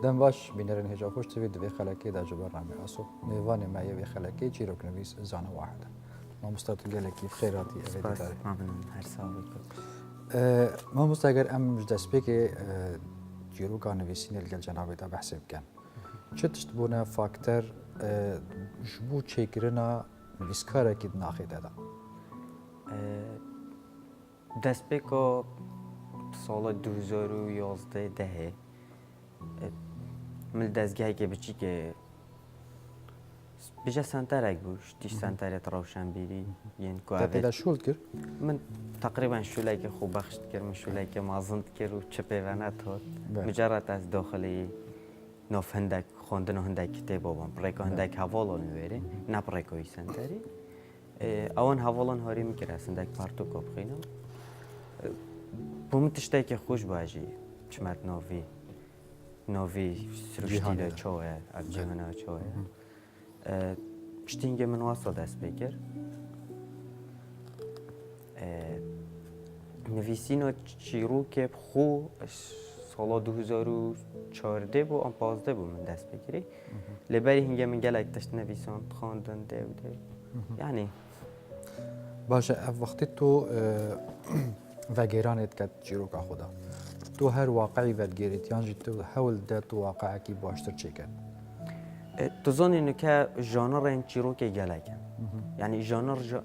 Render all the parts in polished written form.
دم باش بینرن هجا خوش توی دوی خلکی دا جبر نمی اصو میوان ما یه خلکی چیروک نویس زانه واحده ما مستعد گلکی خیراتی اوید داره ممنون هر ساوی ما مستعد ام مجدسبی که چیروک نویسین الگل جنابه دا بحث بکن چه تشتبونه فاکتر جبو چیکرنا نویسکاره که ناخیده دا دست به که سال 2011 دهه من دستگاهی که بچی که بجا سنترک بوش دیش سنترت روشن بیری یعنی که تیلا شولد کرد من تقریبا شوله که خوب بخشت کردم شوله که مازند کرد و چه پیوانت هات مجرد از داخلی ناف هندک خواندن هندک کتاب بابام پریکا هندک حوالان میبری نه پریکای سنتری آن حوالان هاری میکرد هندک پارتو کاب خینم بوم تشتی که خوش باجی چمت ناوی سرشتی دا چوه از جهان چوه پشتینگه من واسه دست بکر نویسین و چیرو که خو سال 2014 بو آن 15 بو من دست بکری لبری هنگه من گلک تشت نویسان خواندن ده یعنی باشه وقتی تو وگیرانت کد چیروکا خدا تو هر واقعی ودگیریت یعنی تو حول ده تو واقعی کی باشتر چی کن تو زنی نکه ژانر این چیروک گلکن یعنی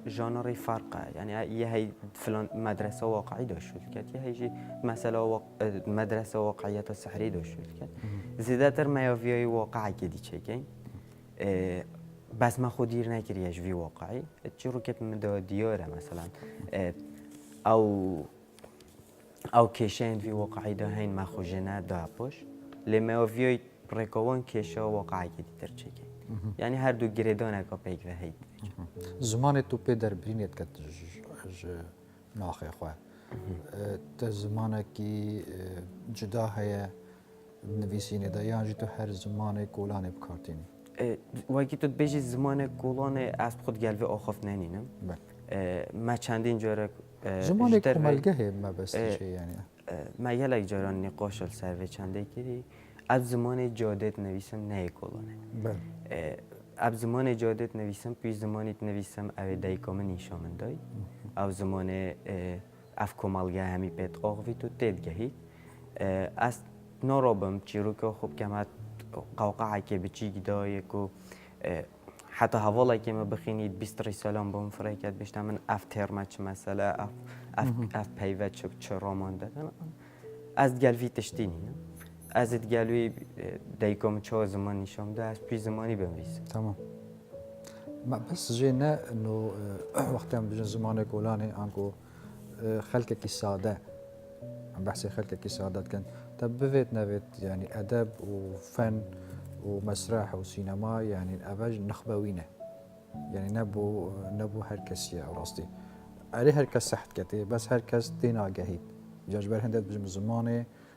ژانر فرقه یعنی یه هی فلان مدرسه واقعی داشت کرد یه هیچی مثلا مدرسه واقعیت سحری داشت کرد زیادتر میاویای واقعی کدی چکین بس ما خودیر نکریش وی واقعی چیروکت مداد دیاره مثلا او کشند وی واقعی ده هین ما خوجنه ده پوش لمیاویای رکوان کشا واقعی کدی در چکین یعنی هر دو گریدان اکا پیک و هید زمان تو پدر برینت کد ناخه خواه تا زمانه کی جدا هیا نویسینه دا یعنی تو هر زمانه کولانه بکارتینی وقتی تو بیشی زمان کولانه از خود گلوی آخاف نینم ما چندین جاره زمان کمالگه ما بس چه یعنی ما یه جاران نقاش سروی چنده کردی از زمان جادت نویسم نه کولانه اب زمان جادت نویسم پیش زمانیت نویسم اوی دایکام نیشامن دای او زمان اف کمالگه همی پیت آقوی تو تدگهی از نارابم چیروکا خوب کمت قوقعه که بچی گدایی که حتی حوالی که ما بخینید 23 سالم بام فرایکت بیشتر من اف ترمچ مثلا اف پیوت چه رامان دادن از گلوی تشتینی از گلوی دایکام چه زمان نشام ده از پیش زمانی بنویسم تمام ما بس جينا انه وقت بجن زمان كولاني انكو خلقه كي ساده عم بحسي خلقه كي ساده كان طب بفيت نبت يعني ادب وفن ومسرح وسينما يعني اباج نخبوينه يعني نبو هركس يا راستي عليه هركس صحت كتي بس هركس دينا جهيد جاجبر هندت بجن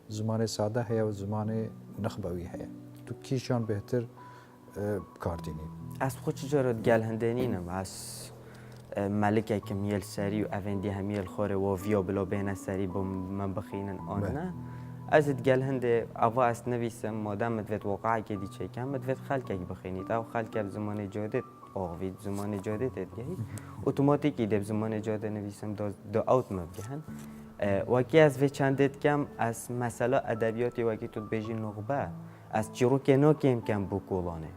زمان ساده هي وزمان نخبوي هي تو كيشان بهتر بكارتيني از خود چجورت گل هندینیم از ملکه که میل سری و اوندی همیل خوره و ویا بلا بین سری با من بخینن آن نه از گل هنده اوا است نویسم مادام مدوت واقعی که دی چکم مدوت خلقی بخینید او خلق زمان جادت آوید زمان جادت ادگهید اتوماتیکی دب زمان جاده نویسم دا اوت مبگهن وکی از و چندت کم از مثلا ادبیاتی وکی تو بیجی نقبه از چیروک ناکیم کم بکولانه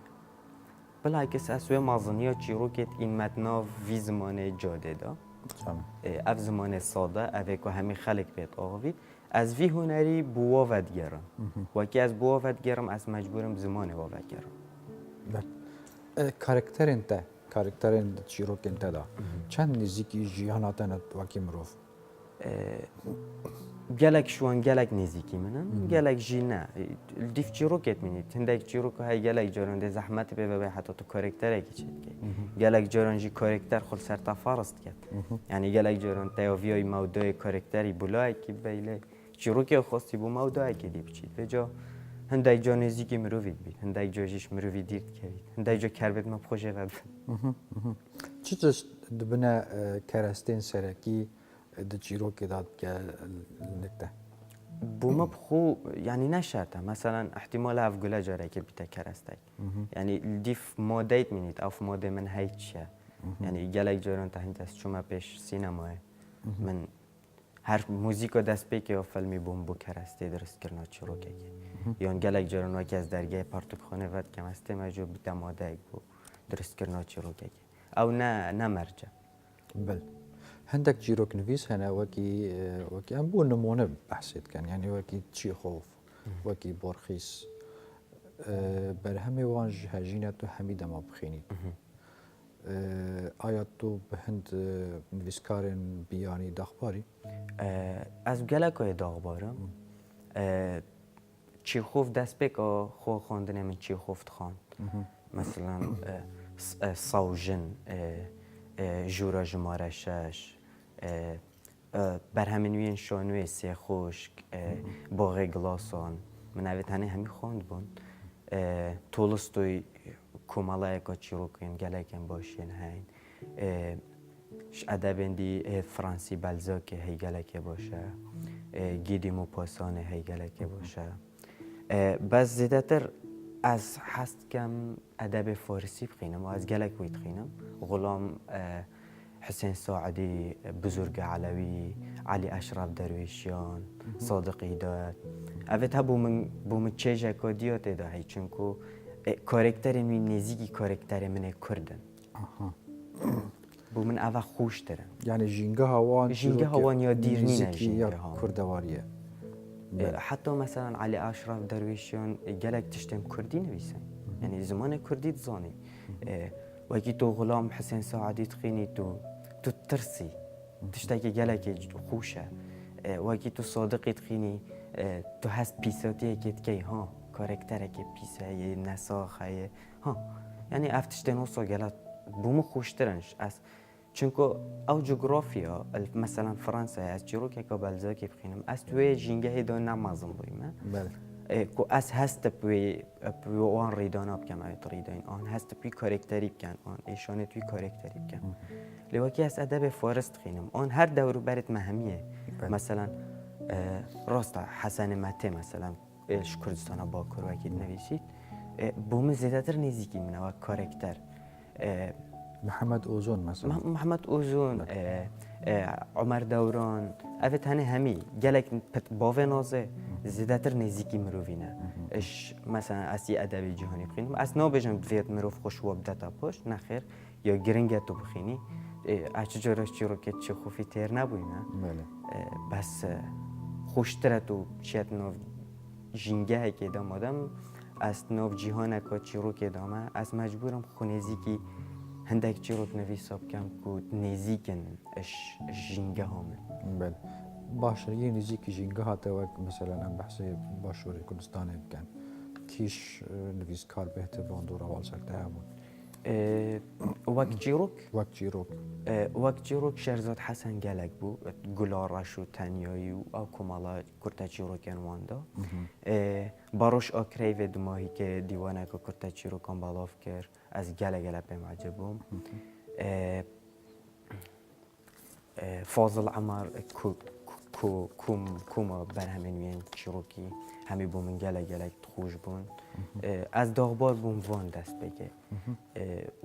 بالعکس اسوی مازنیا چیروکت این متنا وی زمان جاده دا اف زمان ساده اوه که همی خلق بیت آقوید از وی هنری بوا ودگرم وکی از بوا ودگرم از مجبورم زمان وا ودگرم کارکتر انت چیروک انت دا چند نزدیکی جیاناتنت وکی مروف گلک شوان گلک نزدیکی منن گلک جی نه دیف چیروکت مینید هندک چیروک های گلک جارنده زحمت به حتی تو کارکتره کی چید کی گلک جارن جی کارکتر خود سر تفارست کرد یعنی گلک جارن تیاویای موضوع کارکتری بلای کی بیله چیروک خواستی بو موضوع کی دی بچید به جا هندک جا نزدیکی مروید بید هندک جا جیش مروی دیرد کرد هندک جا کربت ما بخوشه ود چطور دبنا کرستین سرکی د چیروک داد که نکته بوم بخو يعني نشرته مثلا احتمال افقولا جاره که بیت کرستک يعني دیف مودیت منید او مود من هیچه يعني گلک جاران تهنت است شما پیش سینماه من هر موزیک و دست پیکی و فیلمی بوم بو کرسته درست کرنا چرا که یا گلک جاران وکی از درگاه پارتوک خانه ود کم است مجبور بیت ماده بو درست کرنا چرا که او نه مرجع بل هندك جيروك نفيس هنا وكي ام بو نمونه بحثت كان يعني وكي تشيخوف وكي بورخيس برهمي وانج هاجينة تو حميدة ما بخيني آیا تو به هند نویسکارن بیانی داغباری؟ از گلکای داغبارم چیخوف دست بک خو خواندن من چیخوف خواند مثلا ساوژن جورا جماره شش برهمنوین شانوی سی خشک باغ گلاسان من اوید هنه همی خواند بون تولستوی کومالای که چیروکین گلکن باشین هین ادبندی فرانسی بلزاک هی گلک باشه گیدی موپاسان هی گلک باشه بس زیادتر از هست کم ادب فارسی بخینم و از گلک وید خینم غلام حسین ساعدی بزرگ علوی علی اشرف درویشیان صادق هدایت اوید ها بوم چیجه کدیات دهی چونکو کارکتر من نزیکی کارکتر من کردن بو من اوه خوش دارم یعنی جینگه هوان یا دیرنینه یا کردواریه حتی مثلا علی اشرف درویشیان گلک تشتم کردی نویسن یعنی زمان کردی زانی وکی تو غلام حسین ساعدی تخینی تو ترسی تشتاکی گلک خوشه وکی تو صادقی تخینی تو هست پیساتیه که تکی ها کارکتره که پیسه نساخه ها یعنی افتشتن اوسا گلت بومو خوشترنش از چونکو او جغرافیا مثلا فرانسه از جروک که بلزاکی بخینم از توی جینگه دا نمازم بویمه بله کو از هست پوی آن ریدان آب کم اوید ریدان آن هست پوی کارکتری بکن آن ایشانه توی کارکتری بکن لیواکی از ادب فارست خینم آن هر دورو برد مهمیه مثلا راست حسن مته مثلا کردستان باکر وکیل نویسید بوم زیادتر نزدیکی منه و کارکتر محمد اوزون مثلا محمد اوزون عمر دوران اوید هنه همی گلک باوه نازه زیادتر نزدیکی مروینه اش مثلا اسی ادبی جهانی بخینیم از نابجم دوید مروف خوش و بدتا پشت نخیر یا گرنگه تو بخینی اچه جارش چی رو که چه خوفی تیر نبوینه بس خوشتره تو چیت نو جینگه که دام آدم از نو جهان که چی رو که دامه از مجبورم خونیزی که هندک چی رو نویساب کم که نزیکن اش جینگه همه بله باشه یه نزیکی جینگه هاته وقت مثلا ام بحث باشوری کردستانه بکن کیش نویسکار بهتر باندورا والسکته همون وقت جیروک شهرزاد حسن گلک بو گلارش و تنیایی و او کمالا کرتا جیروکن واندا باروش آکری و دماهی که دیوانه که کرتا جیروکان بالاف کرد از گله بهم عجبم فاضل عمر کوما برهمن وین جیروکی همی بومن گله خوش بون از داغبار بوم وان دست بگه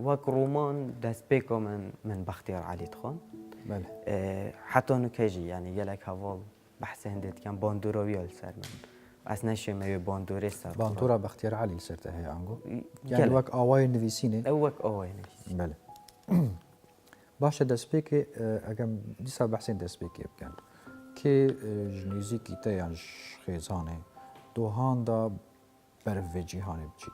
وک رومان دست بگه من بختیار علی خان بله حتی نکجی یعنی گلک حوال بحث هندید کن باندوراوی آل سر من از نشه میوه باندوره سر باندورا بختیار علی سرته هی انگو یعنی وک آوای نویسینه وک آوای نویسینه بله باشه دست بگه اگم دیسا بحثین دست بگه بکن که جنیزی کیتا یعنی خیزانه دوهان دا برف جیهانی بچی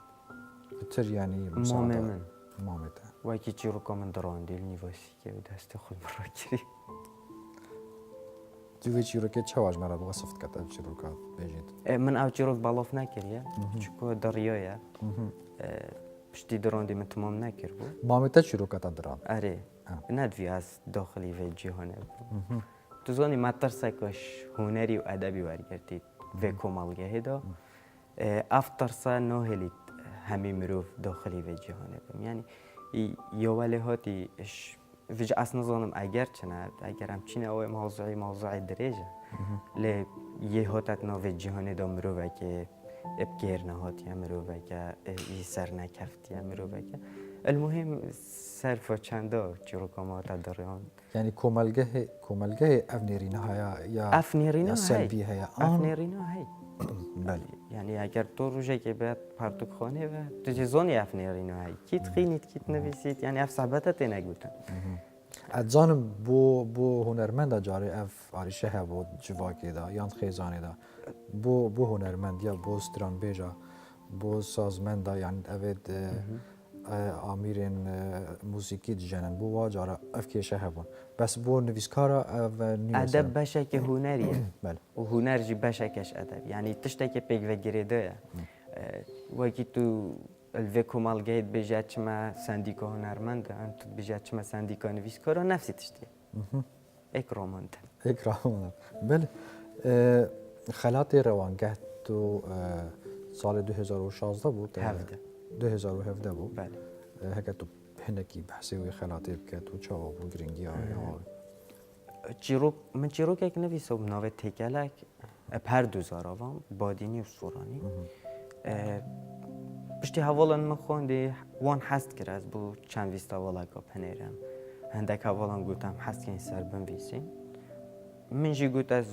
بتر یعنی مامن مامته وکی چی رو کامن دراندیل نیواسی که دست خود مرا کری دوی چی رو که چه واج مرا بوصفت کتاب چی رو که بجید من او چی رو بالاف نکریه چکو دریایه پشتی دراندی من تمام نکر بود مامته چی رو که دراند اره ندوی از داخلی و جیهانه بود تو زانی مترسه کش هنری و ادبی ورگردید و کمالگه هدا افترسه نهلید همی مروف داخلی و جهانه بم یعنی یواله هاتی ویج اصلا زانم اگر چنه اگر هم چینه او موضوعی درجه ل یه هاتت ناو جهان دامرو و که ابکر نهاتی امرو و که ای سر نکفتی امرو و که المهم صرف چنده چرا کامات دارن یعنی کوملگه افنیرینه هیا یا افنیرینا یا سلبی هیا افنیرینا هی بله یعنی اگر تو روزی که بعد پرتوک خانه و تو جزونی افنیرینا هی کیت خینید کیت نویسید یعنی اف صحبتت نگوتن ادزانم بو هنرمند جاری اف آریشه ها بود جواکی دا یان خیزانی دا بو هنرمند یا بو ستران بیجا بو سازمند دا یعنی اوید آمیرین موسیقی جنن بو واجارا اف کیشه ها بون بس بو نویسکارا اف نیو ادب بشه که هنریه بله و هنر جی بشه کش ادب یعنی تشته که پیگ و گریده وکی تو الوی کمال گید بجات چما سندیکا هنرمند انت بجات چما سندیکا نویسکارا نفسی تشتی اکرامند اکرام بله خلات روانگه تو سال 2016 بود 2017 بود بله هکه تو هنکی بحثی وی خلاتی بکه تو چه بود گرینگی آیا من چیروک یک نویسم ناو تکلک پر دوزار آوام بادینی و سورانی پشتی حوالان من خوندی وان هست کرد از بو چند ویستا والا که پنیرم هندک حوالان گوتم هست که این سر بنویسین من جی گوت از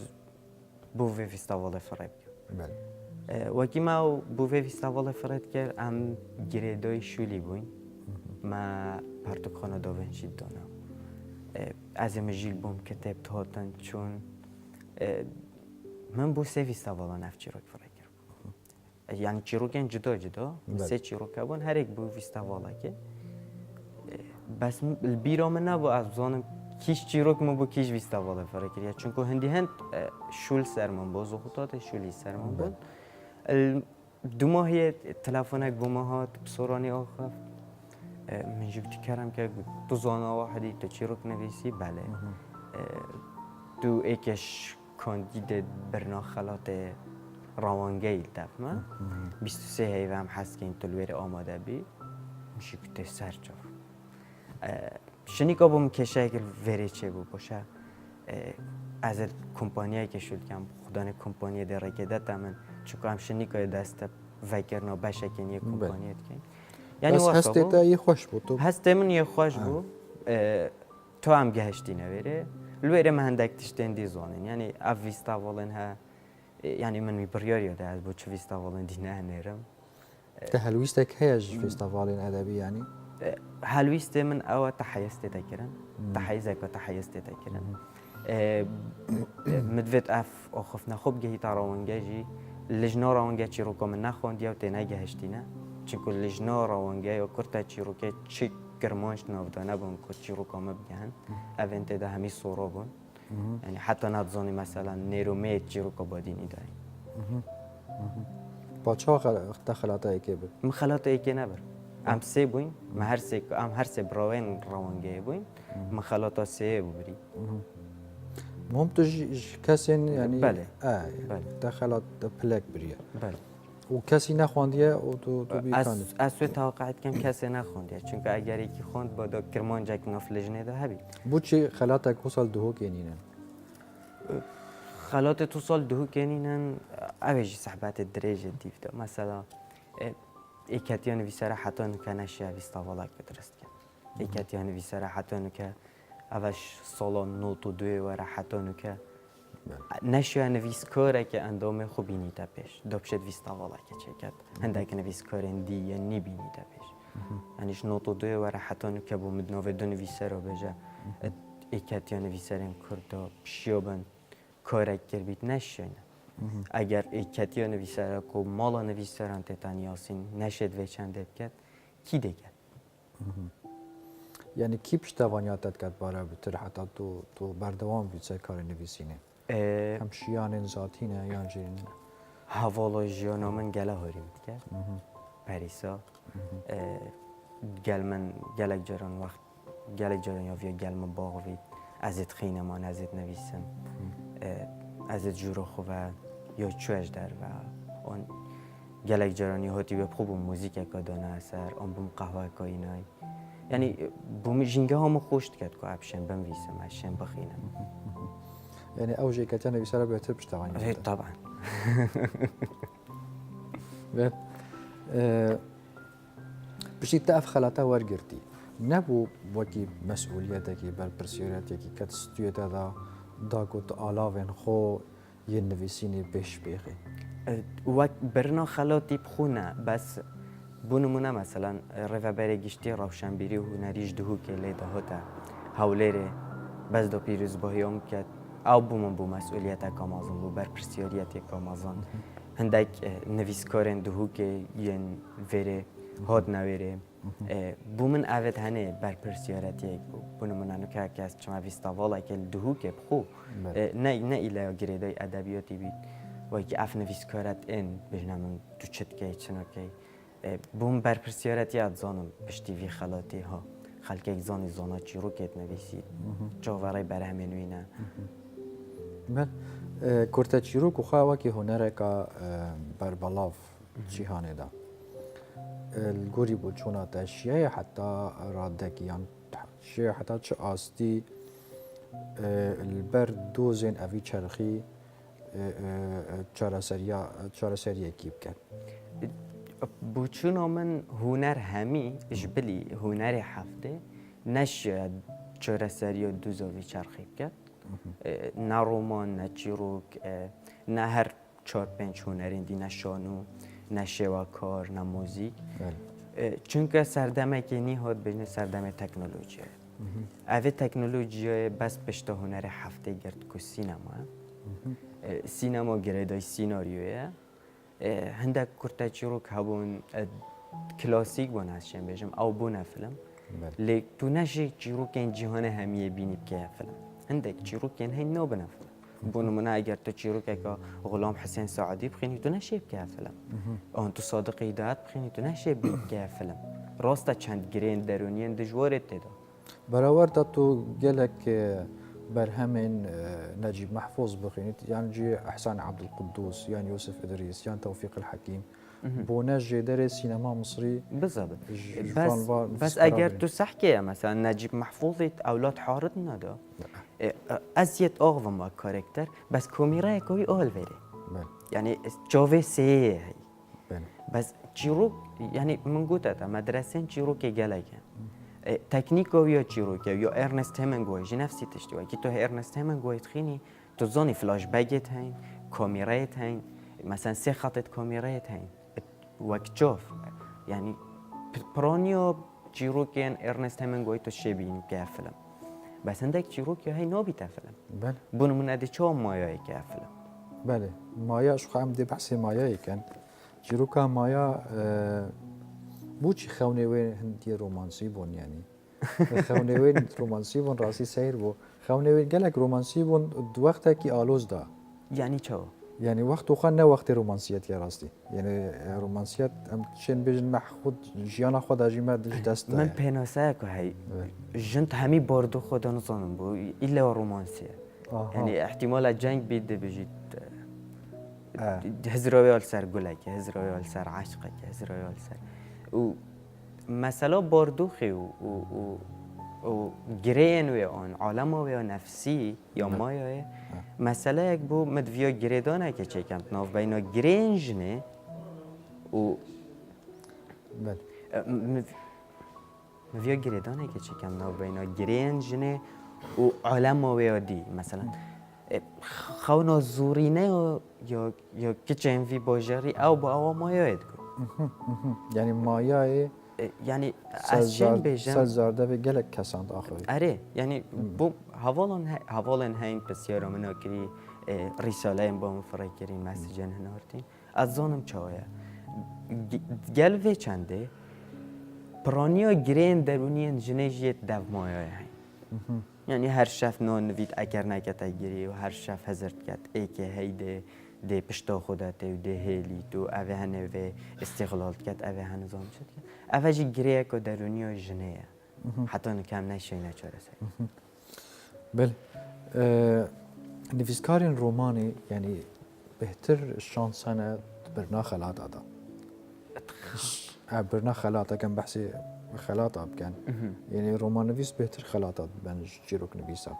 بو ویستا والا فرد بله وکی ما بو ویستا والا فرد کرد ام گریدای شولی بوین ما پرتوک خانه داونشی دانم از مجیل بوم کتاب تهاتن چون من بو سه ویستا والا نف چیروک فرد یعنی چیروکن جدا سه چیروک بون هر یک بو ویستا والا که بس بیرام نبو از زانم کیش چیروک من بو کیش ویستا والا فرق کرد چون که هندی هند شول سرمان باز خطات شولی سرمان بود دو ماهی تلفنک بو ماهات بسورانی آخر من جبتی کردم که تو زانا واحدی تو چیروک نویسی بله تو ایکش کاندید برنا خلات روانگیل دفمه 23 هیوام هست که این تلویر آماده بی میشه که سر جار شنیکا بوم که شکل وری چه بو باشه از کمپانیایی که شد کم خدانه کمپانی در رکدت من چون هم شنیکا دست وکرنا باشه که یه کمپانیت که یعنی هستی تا یه خوش بود تو هستی من یه خوش بود تو هم گهشتی نویره لویره مهندک تشتن دیزانین یعنی اویستا والن ها یعنی من میبریاری ده از بود چه فستیوالن دینه نرم. ده هلویستك هیچ فستیوالین ادبی یعنی؟ هلویست من أو تحيزت تكرن تحيزك وتحيزت تكرن مدفت أف أخفنا خب جهي تراونجاجي لجنا راونجا تشيروكا من نخوان ديا وتناجي هشتينا چونكو لجنا راونجا وكرتا تشيروكا تشي كرمانش نافدانا بون كو تشيروكا مبجهن أفنت ده همي صورا بون يعني حتى نتظني مثلا نيرومي تشيروكا باديني داي باچه خلاطه ایکی بود؟ من خلاطه ایکی نبر ام سه بوین من هر سه براوین روانگه بوین من خلاطه سه ببری مهم تو کسی یعنی بله ده خلاط پلک بریه بله و کسی نخواندیه و تو بیکانی از سوی توقعت کم کسی نخوندیه چون که اگر یکی خوند با دا کرمان جک نافلجنه ده هبی بود چی خلاطه که سال دهو کنینن؟ خلاطه تو سال دهو کنینن اویجی صحبت درجه دیفته مثلا ایکتیان ویسره حتی نکه نشه ویستاوالک بدرست کن ایکتیان ویسره حتی نکه اوش سالا نوت و دوی وره حتی نکه نشه نویس کاره که اندام خوب بینیده پیش دبشت ویستاوالک چکت هندک نویس کارن دی یا نی بینیده پیش یعنیش نوت و دوی وره حتی نکه با مدناو دو نویسره بجه ایکتیان ویسرن کرده پیشیابن کاره کر بیت نشه اگر ایکتی نویسره کو مالا نویسران تتانیاسین نشد و چند بکد کی دیگه یعنی کی پشتوانیاتت کرد باره بتر حتی تو بردوام بیچه کار نویسینه همشیان ذاتینه یا جیرینه حوالا جیانا من گله هاریم کرد پریسا گل من گلک جران وقت گلک جران یا ویا گل من باغوید ازت خینمان ازت نویسم از جورا خوبه یا چوش در و آن گلک جرانی هاتی به خوب موزیک که دانه اثر آن بوم قهوه کاینای يعني بوم جنگه هم خوش کرد که ابشن بنویسم ابشن بخینم. يعني أو شيء كتانا بيسأل بيعتبر بشتغل. إيه طبعا. بل بشي تأف خلاتا ورقرتي نبو وكي مسؤوليتك بالبرسيوريتك كتستويت هذا داكوت آلاوين خو ينفيسيني بيش بيخي وقت برنا خلاطی بخونه بس بونمونه مثلا رفبری گشتی روشنبیری و هنریش دهو که لیده هاته هولره بس دو پیروز باهیم که او بومن بو مسئولیت کامازن بو بر پرسیاریت کامازن هندک نویسکارن دهو که ین وره هاد نویره بومن اوید هنه بر پرسیاریت یک بونمونه نکه که از چما ویستاوالا که دهو که بخو نه ایلا گریدای ادبیاتی بید وای که اف نویسکارت این بجنم تو چت که چنا که بوم بر پرسیارتی از زانم پشتی وی خلاتی ها خلک یک زانا چی رو کت نویسید جاورای بر همین وینه بل کورتا چیرو کو خواهی که هنره که بر بلاف جیهانه دا الگوری بود چونا تشیه حتی رادکیان شیه حتی چه آستی البر دوزین اوی چرخی چهار سریه کیب کرد بوچونا من هنر همی جبلی هنر هفته نشاید چهار سری و دوزاوی چرخی کرد نه رومان نه چیروک نه هر چهار پنج هنرین دی نه شانو نه شواکار نه موزیک چونکه سردمه که نی هاد بجنه سردمه تکنولوژیه اوه تکنولوژیه بس پشتا هنر هفته گرد که سینما گریدای سیناریویه هندک کرتا چیروک هبون کلاسیک بون هستشن بیشم او بونه فیلم لیک تو نشی چیروک این جهان همیه بینی که فیلم هندک چیروک این هی نو بونه فیلم بونه منه اگر تو چیروک اگه غلام حسین سعدی بخینی تو نشی که فیلم آن تو صادق هدایت بخینی تو نشی که فیلم راستا چند گرین درونیان دجوارت تدا برابر تو گلک بر همین نجيب محفوظ بخينيت يعني جي احسان عبد القدوس يعني يوسف ادريس يعني توفيق الحكيم بونجي درس سينما مصري بالضبط بس اگر تو صح که مثلا نجيب محفوظت اولاد حارد ندا ازيت اغوى ما كاركتر بس كوميرا كوي اول فيري يعني جوفي سي بس چیروک يعني من قلت مدرسين چیروک گلگن تکنیکو یا چیروکه یا ارنست همینگوی جی نفسی تشتوی که تو ارنست همینگوی تخینی تو زانی فلاش بگت هین کامیرایت هین مثلا سه خطت کامیرایت هین وقت جاف یعنی پرانیو چیروکین ارنست همینگوی تو شبیین که فیلم بس هندک چیروک یا هی نابیت فیلم بله بونمون ادی چه مایایی که فیلم بله مایا شو خواهم دی بحث مایایی کن چیروکا مایا بوچی خونه وین هندی رومانسی بون یعنی خونه وین رومانسی بون راسی سیر بو خونه وین گلک رومانسی بون دو وقت کی آلوز دا یعنی چه يعني وقت خان نه وقت رومانسیت یا راستی یعنی رومانسیت ام چن بجن محخود جیانا خود اجیمه دست من پناسه که هی جنت همی باردو خدا نزانم بو ایلا رومانسیه یعنی احتمال جنگ بیده بجید هزرایال سر گلک هزرایال سر عشقه هزرایال سر و مثلا باردوخی و گرین و آن عالم و نفسی یا مایه مثلا یک بو مدویا گریدانه که چکم ناف بینا گرینج نه و مدویا گریدانه که چکم ناف بینا گرینج نه و عالم و دی مثلا خونا زورینه یا کچن وی باجری او با او مایه يعني مايا يعني اشين بيجم سازارده و گلک کساند آخری اره يعني بو هوالن هين بسيارة منو كري رسالة با مفركري مسجن هنارتين از زانم چاويا گل و چنده پرانيا گرين درونين جنيجيت دو مايا هين يعني هر شف نان نوید اگر نکت اگری و هر شف هزرد کت ای که هیده ده پشتا خودت و ده هیلی تو اوه هنه و استقلال کت اوه هنه زام شد کت اوه جی گریه که درونی و جنه حتی نکم نشوی نچاره سایی بل نویسکارین رومانی يعني بهتر شانسانه برنا خلات ادا برنا خلات كان بحسي خلاط بکن یعنی رمان نویس بهتر خلاطات بنج چیروک نویسه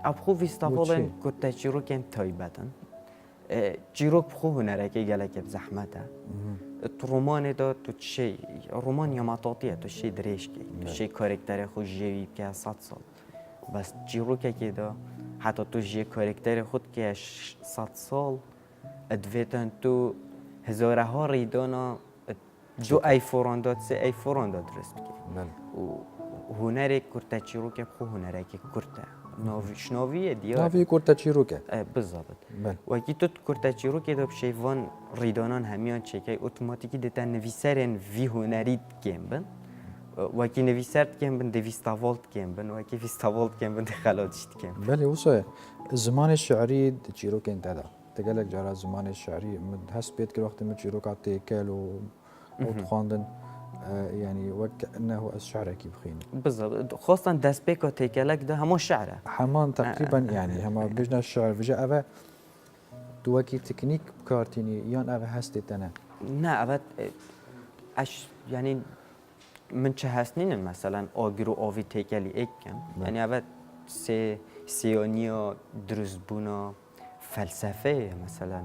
اب خو ویستافولن چی؟ کتا چیروکن تایبتن چیروک خو هنره که گلک زحمته تو رمان دا تو چی رمان یا مطاطیه تو چی دریش کی تو چی کاراکتر خود جوی که 100 سال بس چیروک که دا حتی تو جی کاراکتر خود که 100 سال ادویتن تو هزاره ها ریدانا دو ای فورانداد سه ای فورانداد درست بکی بله و هنر کرتا چیروک خو هنره که کرتا ناویه دیار ناوی کورتا چیروکه بالضبط بله وقتی تو کرتا چیروک دا بشیوان ریدانان همیان چکه اتوماتیکی دیتا نویسرن وی هنریت کم بن وقتی نویسرد کم بن دویستاولت کم بن وقتی ویستاولت کم بن خلاصشت کم بله وصله زمان الشعري چیروک انتدا تقلك جرى زمان الشعري هس بيت كل وقت من چیروک تيكل وتخواندن يعني وكأنه الشعر كيف خين بالضبط خاصة دست بيكا تيكالك ده همو شعره حمان تقريبا يعني هما بيجنا الشعر بيجا أبا دوكي تكنيك بكارتيني يان أبا هستي تنا نه اول اش یعنی من چه هستنین مثلا آگرو آوی تیکلی اکم یعنی اول سیانیا درست بونا فلسفه مثلا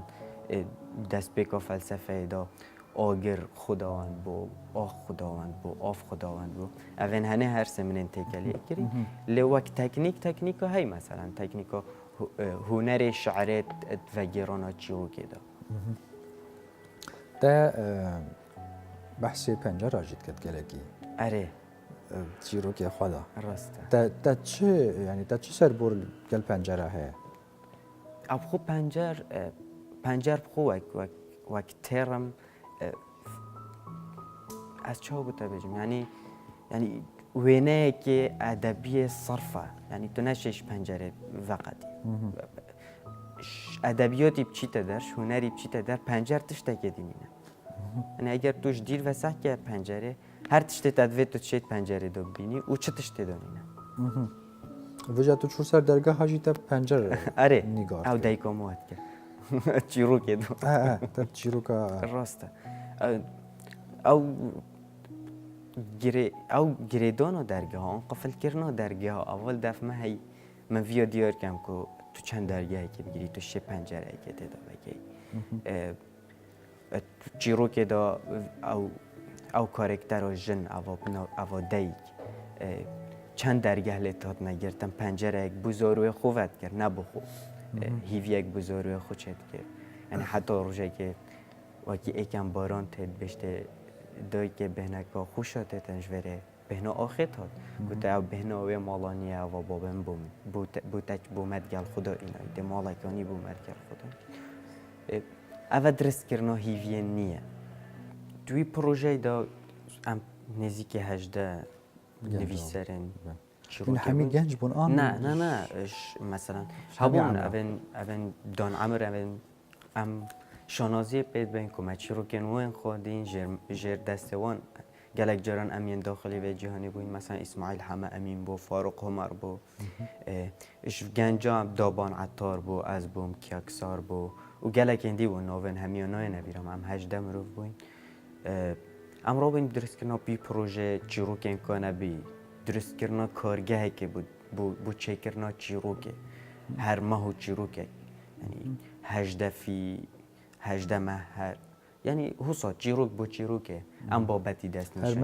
دست بکا فلسفه دا آگر خداوند بو آخ خداوند بو آف خداوند بو اول هنه هر سمنین تیکلی اکری لوک تکنیک های مثلا تکنیکا هنر شعرت و گرانا چیو که دا تا بحثي پنجره جيت كتقلقي اره چیروک خدا راسته تا چه يعني تا چه سر بور قل پنجره هي اب خو پنجر خو وک ترم از چه بوده بجم یعنی وینه که ادبی صرفه یعنی تو نشش پنجره وقتی ادبیاتی بچی تدرش هنری بچی تدر پنجر تشته که دینینه یعنی اگر توش دیر و سخت که پنجره هر تشته تدوید تو تشته پنجره دو بینی او چه تشته دانینه وجه تو چور سر درگاه هاجی تا پنجره اره نگار او دایکا مواد که چیرو که دو تا چیروکا راسته او گریدانو درگاه ها قفل کردن درگاه ها اول دفعه هی من ویا دیار کم که تو چند درگاهی که بگیری تو شه پنجره که تدا بگی چیرو که دا او کارکتر و جن او دیگ چند درگاه لیتات نگرتم پنجره یک بزرگوی خوبت کرد نه بخو هیوی یک بزرگوی خود چید کرد یعنی حتی روزه که وقتی ایکم باران تید بشته دایی که بهنکا خوشاته تنجوره بهنا آخیت هاد گوته او بهنا وی مالانیه و بابن بوتک بومد گل خدا اینا ده مالکانی بومد گل خدا او درست کرنا هیوی نیه دوی پروژه دا ام نزدیک 18 نویسرن این همه گنج بون آن نه مثلا هبون اون دان عمر اون ام شانازی پید بین که مچی رو کنوین خودین جر دستوان گلک جران امین داخلی و جهانی بوین مثلا اسماعیل همه امین بو فاروق همر بو اش گنجا دابان عطار بو از بوم کیاکسار بو و گلک اندی بو نوین همیانای نبیرم هم 18 مروف بوین ام رو بین درست کرنا بی پروژه چیروک امکانه بی درست کرنا کارگاهی که بو چه کرنا چیروکه هر ماه چیروکه یعنی 18 ماه هر یعنی حسا چیروک بو چیروکه ام بابتی دست نشان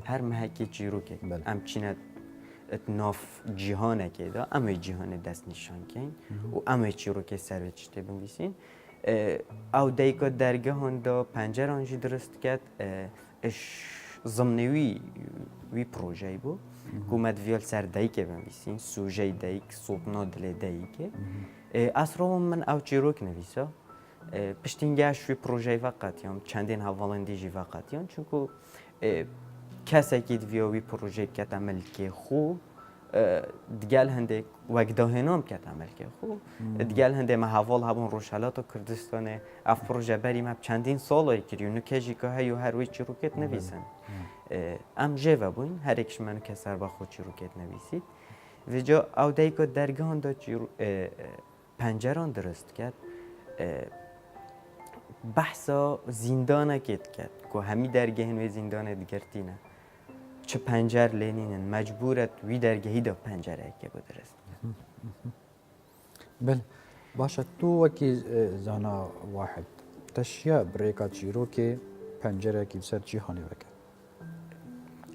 هر مهکی چیروکه ام چینه ناف جهانه که دا امه جهان دست نشان کن و امه چیروکه سر و چشته بنویسین او دایکا درگاه دا پنجره آنجی درست کرد اش ضمنوی وی پروژه بو کومد ویل سر دایکه بنویسین سوژه دایک صوتنا دل دایکه اسرا من او چیروک نویسا پشتینگاش وی پروژه وقتیام چندین هوالندیجی وقتیام چونکو کسی که وی پروژه کت عمل که خوب دیگل هنده وقت دهنام کت عمل که خوب دیگل هنده ما حوال هبون روشالات و کردستانه اف پروژه بریم اب چندین سالایی کریو نکجی که هیو هر وی چیروکت نویسن ام جوا بوین هر ایکش منو کسر با خود چیروکت نویسید و جا او دایکا درگاهان دا پنجران درست کرد بحثا زندانه کت کرد که همی درگاهن و زندانه دیگرتینه چه پنجر لینین مجبورت وی درگهی دا پنجره که بدرست بل باشە تو وەکی زانا واحد تەشیا برێکا چیرۆکێ پەنجەرێکی سەر جیهانی بکە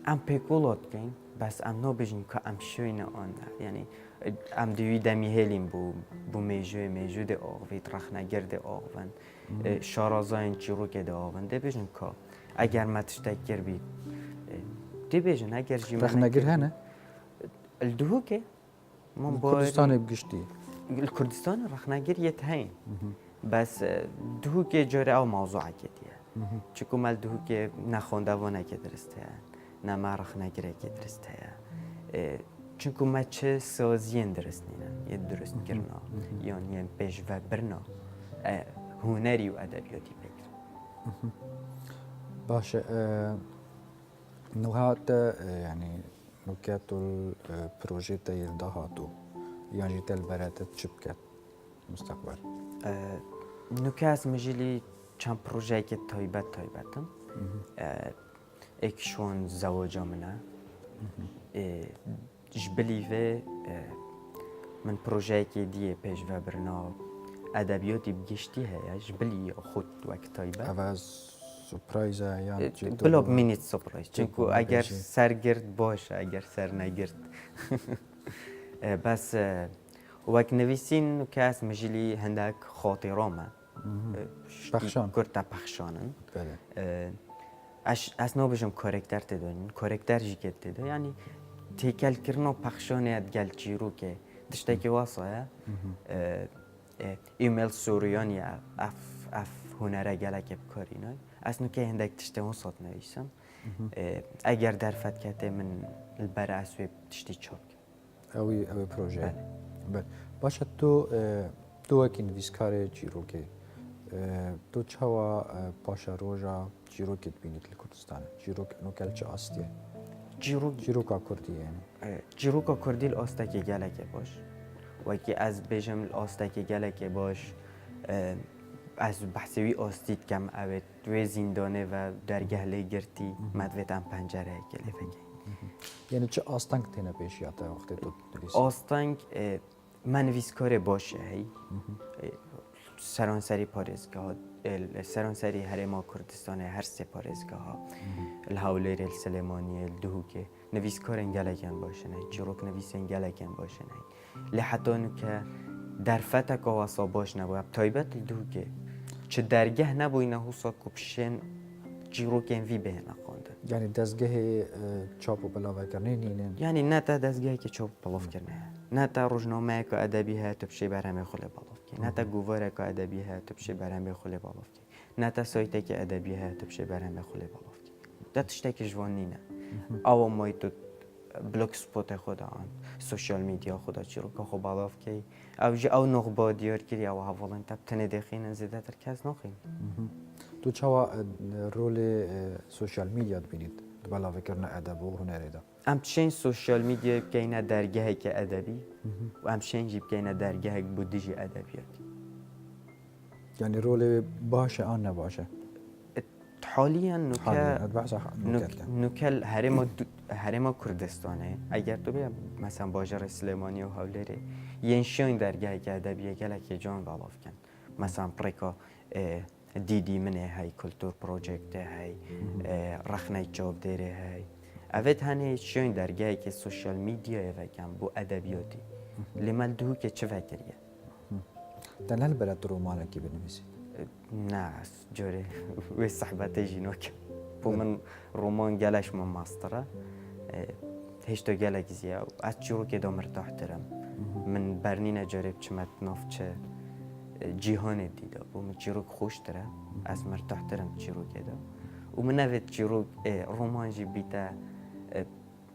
ام پیکولات کن بس ام نبیشیم که ام شوینه آن یعنی ام دوی دمی هلیم بو میجو ده آقوید رخ نگرد آقوان شارازاین چیرو که ده آقوان ده بیشیم که اگر متشتکر بید ده بیشیم اگر جیمه رەخ نەگر هەنە الدهو که من کوردستانی بگشتی الكردستان رخ نگر یه تهین بس دهو که جاره او موضوع کدیه چکو مال دهو که نخونده و نکه درسته نه معرخ نگره که درسته چونکو ما چه سازین درست نینن یه درست کرنا یا یه پیش و برنا هنری و ادبیاتی بگیر باشە نوهاتە ینی نوکات پرۆژێ تەیردا هاتوو یانجی تەل بەرەتت چ بکات مستقبل نوکاس مجلی چند پروژه که تایبتم اکشون زواجا منه جبلی و من پروژه که دیه پیش و برنا ادبیاتی بگشتی هیا جبلی خود وقت تایبت ئەڤ سوپرایزە یان بلا مینیت سپرایز چونکو اگر سرگرد باشه اگر سر نگرد بس وقت نویسین نوکاس مجلی هندک خاطرامه پخشان کرتا پخشانن بله اصلا بجم کارکتر تدونین کارکتر جیکت تدو یعنی تیکل کرنا پخشانه ادگل چیرو که دشته که واسه ایمیل سوریانی اف هنره گله که بکارینای اصلا که هندک تشته اون سات نویسم اگر در فتکته من البره اسوی تشتی چاپ ئەوی پرۆژه باشە تۆ وەکی نویسکارێ چیرۆکێ تۆ چاوە پاشە ڕۆژە چیرۆکت بینیت لە کوردستانە چیرۆک نوکەل چه ئاستیە چیرۆکا کوردیێن جیروکا کردی آستکی گله که باش وکی از بجم آستکی گله که باش از بحثوی آستید کم اوید دوی زیندانه و درگهله گرتی مدویت هم پنجره گله فکر یعنی چه ئاستەنگ تێنە پێشیاتە وەختێ تۆ نویسی آستانگ من نویسکار باشه هی سرانسری پارێزگاه سرانسری هەرێما کوردستانê هەر سێ پارێزگاها هەولێر سلێمانیە دووکێ نویسکارên gelekên başin hey çîrok nivîsên gelekên başin hey lê heta nuke derfeteka wasa baş nebûye taybet li duhukê çi dergeh nebûyine hûsa ku pişên çîrokên vî bêhne xwandin یعنی دەستگەهێ چاپ و بەلاڤەکردنی نینن yani ne te dezgehekê çap belavkirine heye ne te rojnameyeka edebî heye tu pişê berhemê xwe lê belavkî ne te guvareka edebî heye tu pişê berhemê xwe lê belavkî ne te saytekê edebî heye tu pişê berhemê xwe lê belavkî te tiştekî ji wan nîne awa mayî tu blogspotê xwe de an sosyal medya xwe de çîroka xwe belavkî ew ji ew noxba diyar kiriye ew hevalên te tenê dixînin zêdetir kes naxînin تو چاوە ڕۆلێ سوسیال میدیات بینیت بەلاڤکردنە ئەدەب و هوەرێدا em çên sosyal medya bikeyne dergeheke edebî û em çên jî bikeyne dergehek bû dijî edebiyatî یعنی ڕۆلێ باشە ئان نەباشە حاليا نوکە هرما كردستانه اگر تو بیا مثلا باجر سلیمانی و هولری ینشین درگاه که ادبیه گله که جان والاف کن مثلا پریکا دیدی منه های کلتور پروژکت های رخنه جواب داره های اوید هنه شین درگاه که سوشال میدیا وکم بو ادبیاتی لیمال دو که چه فکریه دلال برات رومانکی بنویسی نه جوری و صحبت جینوک بو من رومان گلش من ماستره هیچ تو گلک زیه از چیرو که دو مرتاح ترم من برنینه جارب چمت نافچه جیهان دیده بو من چیرو خوش تره از مرتاح ترم چیرو که دو و من نوید چیرو رومان جی بیته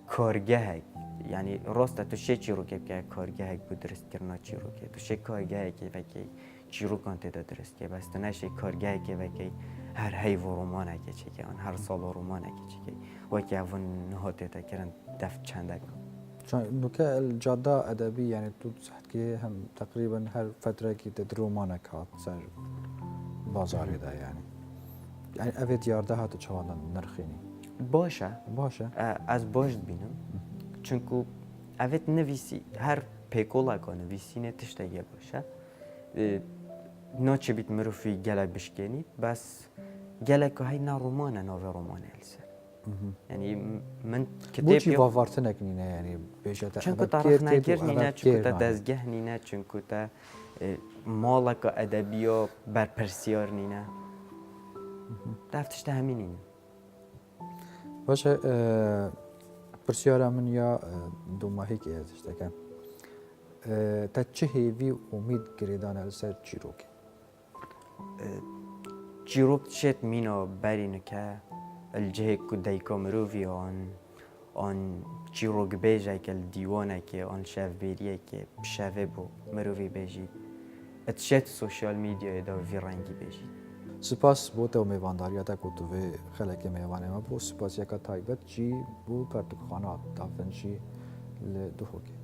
کارگه یعنی راست تو چه چیرو که کارگه بود درست کرنا چیرو که تو چه کارگه که وکی چیرو کانت درست که بس تو نشه کارگه که وکی هر هی و رومانه که چه آن هر سال رومانه که چه وکی اون نهاته تا کردن دفت چنده کن چون نوکه الجاده ادبی یعنی تو صحت که هم تقریبا هر فتره که تد رومانه کات سر بازاری ده یعنی اوید یارده هاتو چوانا نرخینی باشه باشه از باش بینم چونکو اوت نویسی هر پیکولا که نویسینه تشتگی باشه ناچه بیت مروفی گله بشکنید بس گله که های نا رومانه ناوه رومانه السر یعنی من بوچی کتاب واورت نکنینه یعنی بیشتر چونکو تاریخ نگر نینه چونکو تا دزگه نینه چونکو تا مالک ادبیا برپرسیار نینه دفتشت همین نینه باشه پرسیارم من یا دو ماهی که ازش دکم تا چه هیوی امید گریدان السر چیروک چیروک شد مینو برینه که الجهه کدایکا مروفی آن چیروک بیجه که الدیوانه که آن شف بیریه که شفه بو مروفی بیجید اتشت سوشیال میدیا دا وی رنگی بیجید سپاس بو تو میوانداریاتا کو تو خلک میوانه ما بو سپاس یکا تایبت چی بو پرتو خانات دافنشی لدوخوکی